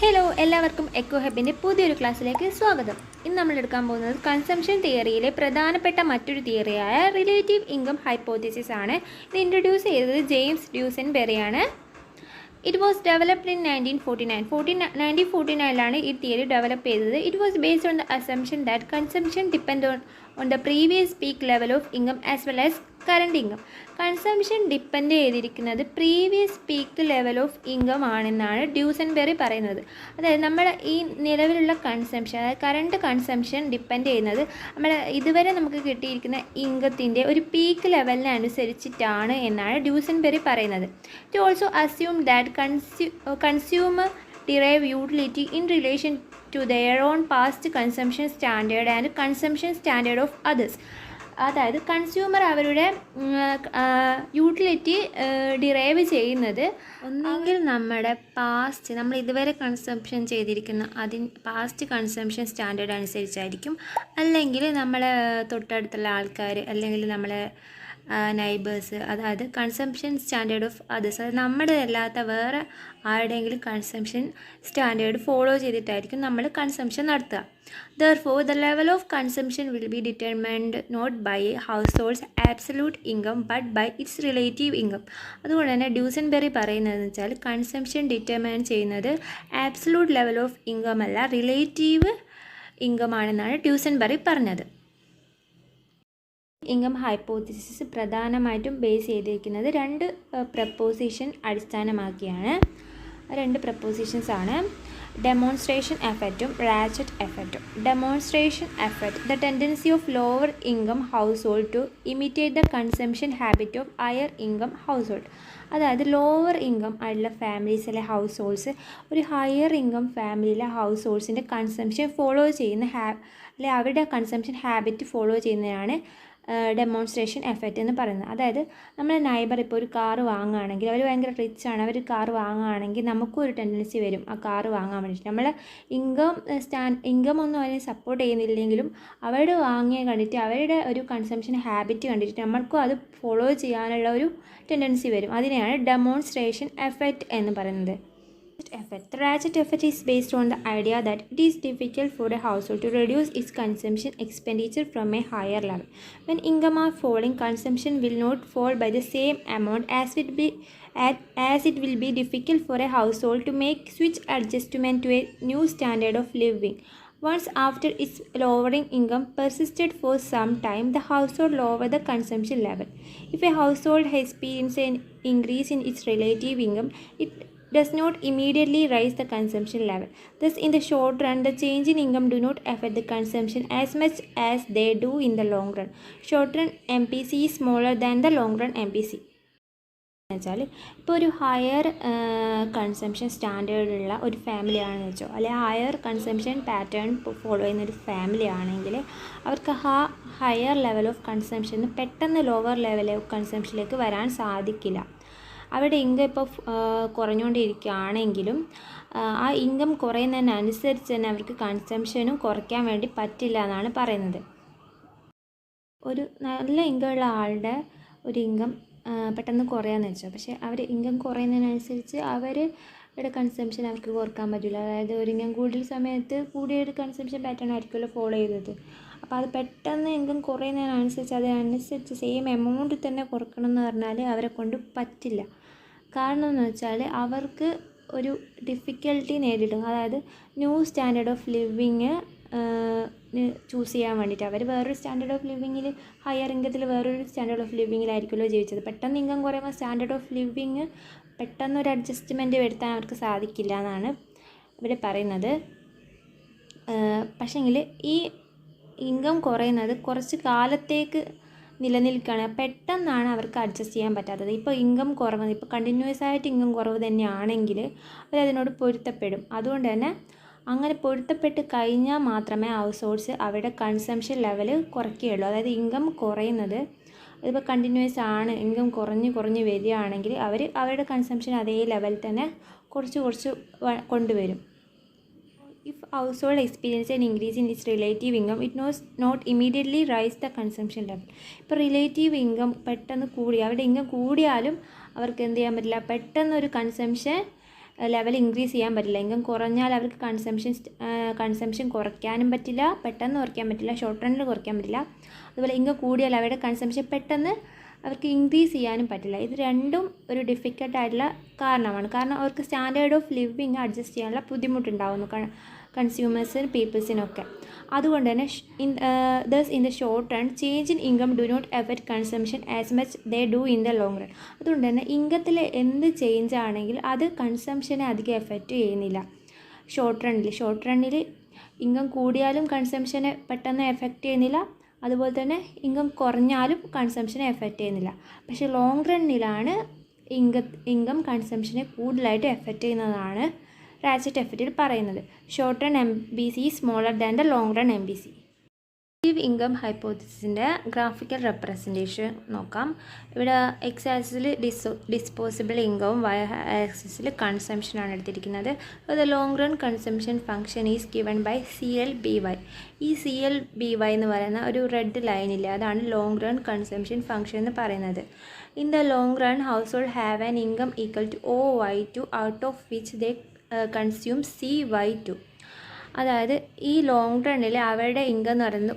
Hello എല്ലാവർക്കും echo ഹബിൻ്റെ പുതിയൊരു ക്ലാസ്സിലേക്ക് സ്വാഗതം. ഇന്ന് നമ്മൾ എടുക്കാൻ പോകുന്നത് കൺസംഷൻ തിയറിയിലെ പ്രധാനപ്പെട്ട മറ്റൊരു തിയറിയായ റിലേറ്റീവ് ഇൻകം ഹൈപ്പോത്തിസിസ് ആണ്. ഇത് ഇൻട്രൊഡ്യൂസ് ചെയ്തത് ജെയിംസ് ഡ്യൂസൻബെറിയാണ്. ഇറ്റ് വാസ് ഡെവലപ്ഡ് ഇൻ 1949 ഈ തിയറി ഡെവലപ്പ് ചെയ്തത്. It was based on the assumption that consumption depend on the previous peak level of income as well as current income. Consumption depend ചെയ്തിരിക്കുന്നത് previous peak level of income ആണെന്നാണ് Duesenberry പറയുന്നത്. അതായത് നമ്മുടെ ഈ നിലവിലുള്ള consumption, അതായത് current consumption depend ചെയ്യുന്നത് നമ്മുടെ ഇതുവരെ നമുക്ക് കിട്ടിയിരിക്കുന്ന ഇൻകത്തിൻ്റെ ഒരു പീക്ക് ലെവലിനനുസരിച്ചിട്ടാണ് എന്നാണ് ഡ്യൂസൻബെറി പറയുന്നത്. To also assume that consumer derive utility in relation to their own past consumption standard and consumption standard of others. അതായത് കൺസ്യൂമർ അവരുടെ യൂട്ടിലിറ്റി ഡിറൈവ് ചെയ്യുന്നത് ഒന്നെങ്കിൽ നമ്മുടെ പാസ്റ്റ്, നമ്മൾ ഇതുവരെ കൺസംഷൻ ചെയ്തിരിക്കുന്ന പാസ്റ്റ് കൺസംഷൻ സ്റ്റാൻഡേർഡ് അനുസരിച്ചായിരിക്കും, അല്ലെങ്കിൽ നമ്മളെ തൊട്ടടുത്തുള്ള ആൾക്കാർ, അല്ലെങ്കിൽ നമ്മളെ നൈബേഴ്സ്, അതായത് കൺസംഷൻ സ്റ്റാൻഡേർഡ് ഓഫ് അതേഴ്സ്, അതായത് നമ്മുടെ അല്ലാത്ത വേറെ ആരുടെയെങ്കിലും കൺസംഷൻ സ്റ്റാൻഡേർഡ് ഫോളോ ചെയ്തിട്ടായിരിക്കും നമ്മൾ കൺസംഷൻ നടത്തുക. Therefore, the level of consumption will be determined not by a household's absolute income but by its relative income. അതുകൊണ്ട് തന്നെ ഡ്യൂസൻബെറി പറയുന്നതെന്ന് വെച്ചാൽ കൺസംഷൻ ഡിറ്റർമൈൻ ചെയ്യുന്നത് ആബ്സലൂട്ട് ലെവൽ ഓഫ് ഇൻകം അല്ല, റിലേറ്റീവ് ഇൻകം ആണെന്നാണ് ഡ്യൂസൻബെറി പറഞ്ഞത്. ഇൻകം ഹൈപ്പോത്തിസിസ് പ്രധാനമായിട്ടും ബേസ് ചെയ്തിരിക്കുന്നത് രണ്ട് പ്രപ്പോസിഷൻ അടിസ്ഥാനമാക്കിയാണ്. രണ്ട് പ്രപ്പോസിഷൻസ് ആണ്, ഡെമോൺസ്ട്രേഷൻ എഫക്റ്റും റാച്ചറ്റ് എഫക്റ്റും. Demonstration effect: the tendency of lower income household to imitate the consumption habit of higher income household. അതായത് ലോവർ ഇൻകം ആയിട്ടുള്ള ഫാമിലീസിലെ ഹൗസ് ഹോൾഡ്സ് ഒരു ഹയർ ഇൻകം ഫാമിലിയിലെ ഹൗസ് ഹോൾഡ്സിൻ്റെ കൺസംഷൻ ഫോളോ ചെയ്യുന്ന അല്ലെങ്കിൽ അവരുടെ കൺസംഷൻ ഹാബിറ്റ് ഫോളോ ചെയ്യുന്നതാണ് ഡെമോൺസ്ട്രേഷൻ എഫക്റ്റ് എന്ന് പറയുന്നത്. അതായത് നമ്മുടെ നൈബർ ഇപ്പോൾ ഒരു കാറ് വാങ്ങുകയാണെങ്കിൽ, അവർ ഭയങ്കര റിച്ച് ആണ്, അവർ കാറ് വാങ്ങുകയാണെങ്കിൽ നമുക്കും ഒരു ടെൻഡൻസി വരും ആ കാറ് വാങ്ങാൻ വേണ്ടിയിട്ട്. നമ്മൾ ഇൻകം ഒന്നും അതിനെ സപ്പോർട്ട് ചെയ്യുന്നില്ലെങ്കിലും അവരുടെ വാങ്ങിയ കണ്ടിട്ട്, അവരുടെ ഒരു കൺസംഷൻ ഹാബിറ്റ് കണ്ടിട്ട് നമ്മൾക്കും അത് ഫോളോ ചെയ്യാനുള്ള ഒരു ടെൻഡൻസി വരും. അതിനെയാണ് ഡെമോൺസ്ട്രേഷൻ എഫക്റ്റ് എന്ന് പറയുന്നത്. The ratchet effect is based on the idea that it is difficult for a household to reduce its consumption expenditure from a higher level. When income are falling, consumption will not fall by the same amount as it will be difficult for a household to make switch adjustment to a new standard of living. Once after its lowering income persisted for some time, the household lowered the consumption level. If a household has experienced an increase in its relative income, it does not immediately raise the consumption level. Thus, in the short run, the change in income do not affect the consumption as much as they do in the long run. Short run MPC is smaller than the long run MPC. എന്നുവെച്ചാൽ ഇപ്പോൾ ഒരു higher consumption സ്റ്റാൻഡേർഡുള്ള ഒരു family ആണെന്ന് വെച്ചോ, അല്ലെങ്കിൽ higher consumption pattern follow ചെയ്യുന്ന ഒരു family ആണെങ്കിൽ അവർക്ക് ഹയർ ലെവൽ ഓഫ് കൺസംഷൻ പെട്ടെന്ന് ലോവർ ലെവൽ ഓഫ് കൺസംഷനിലേക്ക് വരാൻ സാധിക്കില്ല. അവരുടെ ഇൻകം ഇപ്പോൾ കുറഞ്ഞുകൊണ്ടിരിക്കുകയാണെങ്കിലും ആ ഇൻകം കുറയുന്നതിനനുസരിച്ച് തന്നെ അവർക്ക് കൺസംഷനും കുറയ്ക്കാൻ വേണ്ടി പറ്റില്ല എന്നാണ് പറയുന്നത്. ഒരു നല്ല ഇൻകം ഉള്ള ആളുടെ ഒരു ഇൻകം പെട്ടെന്ന് കുറയാന്ന് വെച്ചോ, പക്ഷേ അവർ ഇൻകം കുറയുന്നതിനനുസരിച്ച് അവരുടെ കൺസംഷൻ അവർക്ക് കുറക്കാൻ പറ്റില്ല. അതായത് ഒരു ഇൻകം കൂടുതൽ സമയത്ത് കൂടിയൊരു കൺസംഷൻ പാറ്റേൺ ആയിരിക്കുമല്ലോ ഫോളോ ചെയ്തത്. അപ്പോൾ അത് പെട്ടെന്ന് ഇൻകം കുറയുന്നതിനനുസരിച്ച് അതിനനുസരിച്ച് സെയിം എമൗണ്ട് തന്നെ കുറക്കണം എന്ന് പറഞ്ഞാൽ അവരെ കൊണ്ട് പറ്റില്ല. കാരണം എന്ന് വെച്ചാൽ അവർക്ക് ഒരു ഡിഫിക്കൽട്ടി നേരിടും. അതായത് new standard of living choose ചെയ്യാൻ വേണ്ടിയിട്ട് അവർ വേറൊരു സ്റ്റാൻഡേർഡ് ഓഫ് ലിവിങ്ങിൽ, ഹയർ ഇൻകത്തിൽ വേറൊരു സ്റ്റാൻഡേർഡ് ഓഫ് ലിവിങ്ങിലായിരിക്കുമല്ലോ ജീവിച്ചത്. പെട്ടെന്ന് ഇൻകം കുറയുമ്പോൾ സ്റ്റാൻഡേർഡ് ഓഫ് ലിവിങ് പെട്ടെന്നൊരു അഡ്ജസ്റ്റ്മെൻറ്റ് വരുത്താൻ അവർക്ക് സാധിക്കില്ല എന്നാണ് ഇവർ പറയുന്നത്. പക്ഷേങ്കിൽ ഈ ഇൻകം കുറയുന്നത് കുറച്ച് കാലത്തേക്ക് നിലനിൽക്കുകയാണ്, പെട്ടെന്നാണ് അവർക്ക് അഡ്ജസ്റ്റ് ചെയ്യാൻ പറ്റാത്തത്. ഇപ്പോൾ ഇൻകം കുറവ്, ഇപ്പോൾ കണ്ടിന്യൂസ് ആയിട്ട് ഇൻകം കുറവ് തന്നെയാണെങ്കിൽ അവരതിനോട് പൊരുത്തപ്പെടും. അതുകൊണ്ട് തന്നെ അങ്ങനെ പൊരുത്തപ്പെട്ട് കഴിഞ്ഞാൽ മാത്രമേ ഹൗസ് ഹോൾഡ്സ് അവരുടെ കൺസംഷൻ ലെവൽ കുറയ്ക്കുകയുള്ളൂ. അതായത് ഇൻകം കുറയുന്നത് ഇതിപ്പോൾ കണ്ടിന്യൂസ് ആണ്, ഇൻകം കുറഞ്ഞ് വരികയാണെങ്കിൽ അവരുടെ കൺസംഷൻ അതേ ലെവലിൽ തന്നെ കുറച്ച് കൊണ്ടുവരും. If household experience an increase in its relative income, it does not immediately raise the consumption level. ഇപ്പോൾ റിലേറ്റീവ് ഇൻകം പെട്ടെന്ന് കൂടി, അവരുടെ ഇൻകം കൂടിയാലും അവർക്ക് എന്ത് ചെയ്യാൻ പറ്റില്ല, പെട്ടെന്നൊരു കൺസംഷൻ ലെവൽ ഇൻക്രീസ് ചെയ്യാൻ പറ്റില്ല. ഇൻകം കുറഞ്ഞാൽ അവർക്ക് കൺസംഷൻ കുറയ്ക്കാനും പറ്റില്ല, പെട്ടെന്ന് കുറയ്ക്കാൻ പറ്റില്ല, ഷോർട്ട് റണ്ണിൽ കുറയ്ക്കാൻ പറ്റില്ല. അതുപോലെ ഇൻകം കൂടിയാൽ അവരുടെ കൺസംഷൻ പെട്ടെന്ന് അവർക്ക് ഇൻക്രീസ് ചെയ്യാനും പറ്റില്ല. ഇത് രണ്ടും ഒരു ഡിഫിക്കൽട്ടായിട്ടുള്ള കാരണമാണ്. കാരണം അവർക്ക് സ്റ്റാൻഡേർഡ് ഓഫ് ലിവിങ് അഡ്ജസ്റ്റ് ചെയ്യാനുള്ള ബുദ്ധിമുട്ടുണ്ടാകുന്നു കൺസ്യൂമേഴ്സിന്, പീപ്പിൾസിനൊക്കെ. അതുകൊണ്ട് തന്നെ thus in the short run change in income do not affect consumption as much they do in the long run. അതുകൊണ്ട് തന്നെ ഇൻകത്തിൽ എന്ത് ചേഞ്ച് ആണെങ്കിൽ അത് കൺസംഷനെ അധികം എഫക്റ്റ് ചെയ്യുന്നില്ല. ഷോർട്ട് റണ്ണിൽ ഇൻകം കൂടിയാലും കൺസംഷനെ പെട്ടെന്ന് എഫക്റ്റ് ചെയ്യുന്നില്ല, അതുപോലെ തന്നെ ഇൻകം കുറഞ്ഞാലും കൺസംഷനെ എഫക്റ്റ് ചെയ്യുന്നില്ല. പക്ഷേ ലോങ് റണ്ണിലാണ് ഇൻകം കൺസംഷനെ കൂടുതലായിട്ട് എഫക്റ്റ് ചെയ്യുന്നതാണ് റാച്ചറ്റ് എഫക്റ്റിൽ പറയുന്നത്. Short run MBC smaller than the long run MBC. Income ഹൈപ്പോത്തിസിൻ്റെ ഗ്രാഫിക്കൽ റെപ്രസെൻറ്റേഷൻ നോക്കാം. ഇവിടെ എക്സ് ആക്സിസിൽ ഡിസ്പോസിബിൾ ഇൻകവും വൈ ആക്സിസിൽ കൺസംഷനാണ് എടുത്തിരിക്കുന്നത്. The long run consumption function is given by CLBY. ഈ CLBY എന്ന് പറയുന്ന ഒരു റെഡ് ലൈനില്ല, അതാണ് ലോങ് റൺ കൺസംഷൻ ഫംഗ്ഷൻ എന്ന് പറയുന്നത്. In the long run household have an income equal to OY2 out of which they consume CY2. അതായത് ഈ long റണ്ണിൽ അവരുടെ ഇൻകം എന്ന് പറയുന്നത്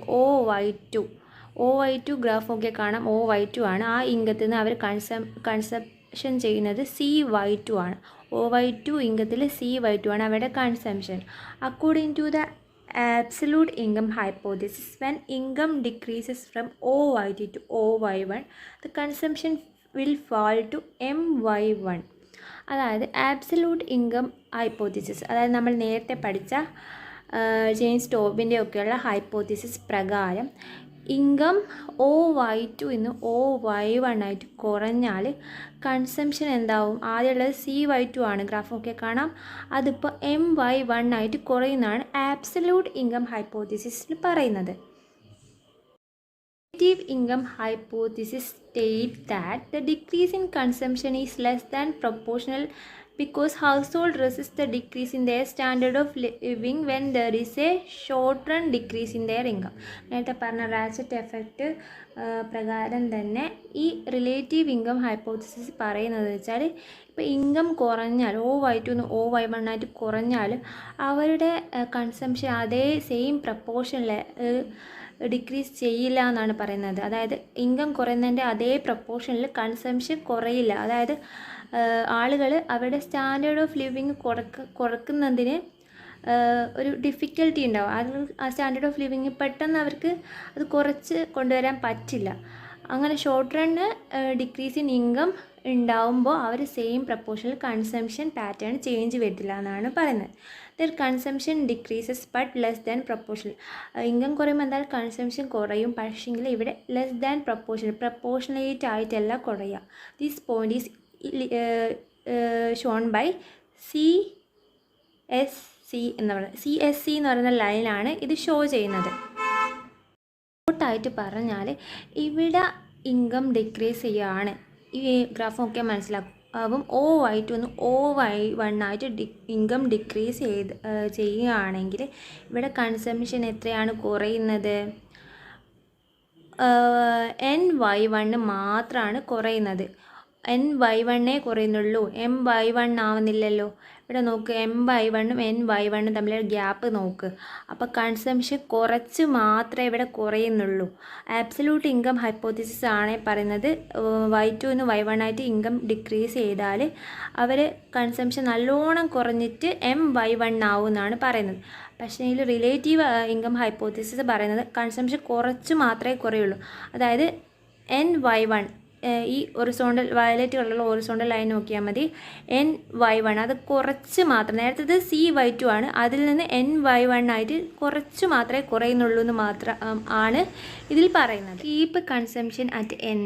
OY2 ഗ്രാഫ് ഒക്കെ കാണാം, OY2 ആണ്. ആ ഇൻകത്തിൽ നിന്ന് അവർ കൺസംഷൻ ചെയ്യുന്നത് CY2 ആണ്. OY2 ഇൻകത്തിൽ CY2 ആണ് അവരുടെ consumption. According to the absolute income hypothesis, when income decreases from OY2 to OY1, the consumption will fall to MY1. അതായത് ആബ്സല്യൂട്ട് ഇൻകം ഹൈപ്പോത്തിസിസ്, അതായത് നമ്മൾ നേരത്തെ പഠിച്ച ജെയിംസ് ടോബിൻ്റെ ഒക്കെയുള്ള ഹൈപ്പോത്തിസിസ് പ്രകാരം ഇൻകം OY2 ഇന്ന് OY1 ആയിട്ട് കുറഞ്ഞാൽ കൺസംഷൻ എന്താവും? ആദ്യമുള്ളത് CY2 ആണ്, ഗ്രാഫൊക്കെ കാണാം. അതിപ്പോൾ MY1 ആയിട്ട് കുറയുന്നതാണ് ആബ്സല്യൂട്ട് ഇൻകം ഹൈപ്പോത്തിസിസിൽ പറയുന്നത്. Relative income hypothesis states that the decrease in consumption is less than proportional because households resist the decrease in their standard of living when there is a short-run decrease in their income. നേരത്തെ പറഞ്ഞ ratchet effect പ്രകാരം തന്നെ ഈ relative income hypothesis പറയുന്നത് വെച്ചാൽ ഇപ്പോൾ income കുറഞ്ഞാൽ OY2 OY1 ആയിട്ട് കുറഞ്ഞാൽ അവരുടെ കൺസംഷൻ അതേ സെയിം പ്രപ്പോർഷനിൽ ഡിക്രീസ് ചെയ്യില്ല എന്നാണ് പറയുന്നത്. അതായത് ഇൻകം കുറയുന്നതിൻ്റെ അതേ പ്രപ്പോർഷനിൽ കൺസംഷൻ കുറയില്ല. അതായത് ആളുകൾ അവരുടെ സ്റ്റാൻഡേർഡ് ഓഫ് ലിവിങ് കുറക്കുന്നതിന് ഒരു ഡിഫിക്കൽട്ടി ഉണ്ടാവും. ആ സ്റ്റാൻഡേർഡ് ഓഫ് ലിവിങ് പെട്ടെന്ന് അവർക്ക് അത് കുറച്ച് കൊണ്ടുവരാൻ പറ്റില്ല. അങ്ങനെ short run decrease in income ഉണ്ടാവുമ്പോൾ അവർ സെയിം പ്രപ്പോർഷനിൽ കൺസംഷൻ പാറ്റേൺ ചേഞ്ച് വരില്ല എന്നാണ് പറയുന്നത്. There consumption decreases but less than proportional. Income കുറയുമ്പോൾ എന്തായാലും കൺസംഷൻ കുറയും, പക്ഷേങ്കിൽ ഇവിടെ ലെസ് ദാൻ പ്രപ്പോർഷണേറ്റ് ആയിട്ടല്ല കുറയുക. This point is shown by CSC എന്ന് പറയുന്ന ലൈനാണ് ഇത് ഷോ ചെയ്യുന്നത്. ായിട്ട് പറഞ്ഞാൽ ഇവിടെ ഇൻകം ഡിക്രീസ് ചെയ്യുകയാണ്. ഈ ഗ്രാഫ് നോക്കിയാൽ മനസ്സിലാവും. OY2 OY1 ആയിട്ട് ഇൻകം ഡിക്രീസ് ചെയ്യുകയാണെങ്കിൽ ഇവിടെ കൺസംഷൻ എത്രയാണ് കുറയുന്നത്? NY1 മാത്രമാണ് കുറയുന്നത്. NY1 കുറയുന്നുള്ളൂ, MY1 ആവുന്നില്ലല്ലോ. ഇവിടെ നോക്ക്, MY1 NY1 തമ്മിലുള്ള ഗ്യാപ്പ് നോക്ക്. അപ്പോൾ കൺസംഷൻ കുറച്ച് മാത്രമേ ഇവിടെ കുറയുന്നുള്ളൂ. ആബ്സല്യൂട്ട് ഇൻകം ഹൈപ്പോത്തിസിസ് ആണ് പറയുന്നത് Y2 Y1 ആയിട്ട് ഇൻകം ഡിക്രീസ് ചെയ്താൽ അവർ കൺസംഷൻ നല്ലോണം കുറഞ്ഞിട്ട് MY1 ആവും എന്നാണ് പറയുന്നത്. പക്ഷേ ഇതിൽ റിലേറ്റീവ് ഇൻകം ഹൈപ്പോത്തിസിസ് പറയുന്നത് കൺസംഷൻ കുറച്ച് മാത്രമേ കുറയുള്ളൂ. അതായത് NY1 ഈ ഒറിസോണ്ടൽ വയലറ്റ് കളറുള്ള ഒറിസോണ്ടൽ ലൈൻ നോക്കിയാൽ മതി. NY1 അത് കുറച്ച് മാത്രം, നേരത്തെ CY2 ആണ്, അതിൽ നിന്ന് NY1 ആയിട്ട് കുറച്ച് മാത്രമേ കുറയുന്നുള്ളൂ എന്ന് മാത്രം ആണ് ഇതിൽ പറയുന്നത്. കീപ്പ് കൺസംഷൻ അറ്റ് N,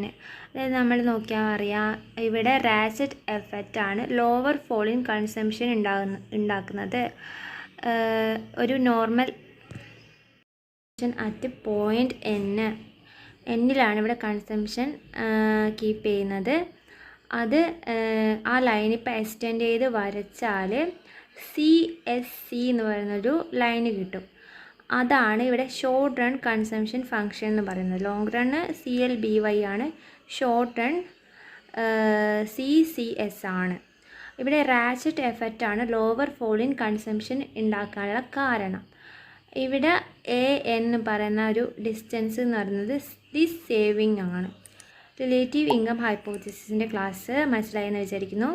അതായത് നമ്മൾ നോക്കിയാൽ അറിയാം ഇവിടെ റാച്ചറ്റ് എഫക്റ്റ് ആണ് ലോവർ ഫോൾ ഇൻ കൺസംഷൻ ഉണ്ടാക്കുന്നത്. ഒരു നോർമൽ അറ്റ് പോയിൻ്റ് എന്നിലാണ് ഇവിടെ കൺസംഷൻ കീപ്പ് ചെയ്യുന്നത്. അത് ആ ലൈൻ ഇപ്പോൾ എക്സ്റ്റെൻഡ് ചെയ്ത് വരച്ചാൽ CSC എന്ന് പറയുന്നൊരു ലൈന് കിട്ടും. അതാണ് ഇവിടെ ഷോർട്ട് റൺ കൺസംഷൻ ഫംഗ്ഷൻ എന്ന് പറയുന്നത്. ലോങ് റണ്ണ് CLBY ആണ്, ഷോർട്ട് റൺ CCS ആണ്. ഇവിടെ റാച്ചറ്റ് എഫക്റ്റാണ് ലോവർ ഫോൾ ഇൻ കൺസംഷൻ ഉണ്ടാക്കാനുള്ള കാരണം. ഇവിടെ എ എന്ന് പറയുന്ന ഒരു ഡിസ്റ്റൻസ് എന്ന് പറയുന്നത് ദി സേവിങ് ആണ്. റിലേറ്റീവ് ഇൻകം ഹൈപ്പോത്തിസിസിൻ്റെ ക്ലാസ് മനസ്സിലായെന്ന് വിചാരിക്കുന്നു.